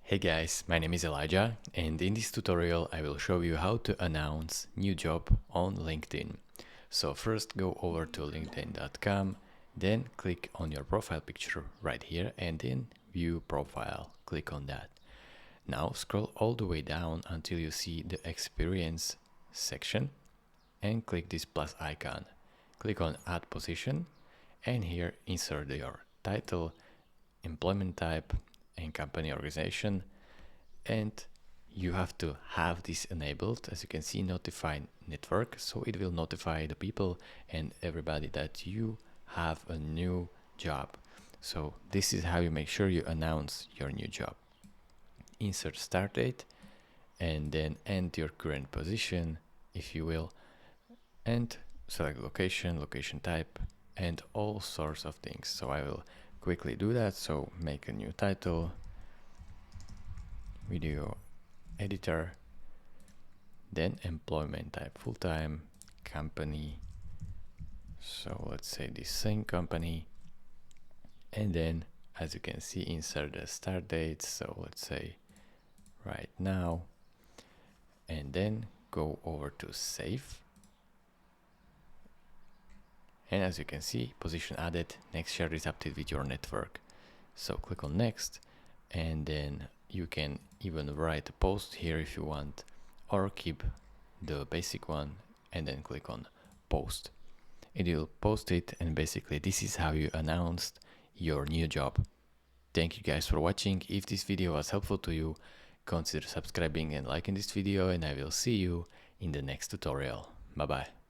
Hey guys, my name is Elijah, and in this tutorial I will show you how to announce new job on LinkedIn. So first go over to linkedin.com, then click on your profile picture right here and then view profile, click on that. Now scroll all the way down until you see the experience section and click this plus icon. Click on add position and here insert your title, employment type and company organization, and you have to have this enabled. As you can see, notify network, so it will notify the people and everybody that you have a new job. So this is how you make sure you announce your new job. Insert start date and then end your current position if you will, and select location, location type, and all sorts of things. So I will quickly do that. So make a new title, video editor, then employment type full-time, company, so let's say the same company, and then as you can see insert the start date, so let's say right now, and then go over to save. And as you can see, position added, next share this update with your network. So click on next, and then you can even write a post here if you want, or keep the basic one and then click on post. It will post it, and basically this is how you announced your new job. Thank you guys for watching. If this video was helpful to you, consider subscribing and liking this video, and I will see you in the next tutorial. Bye bye.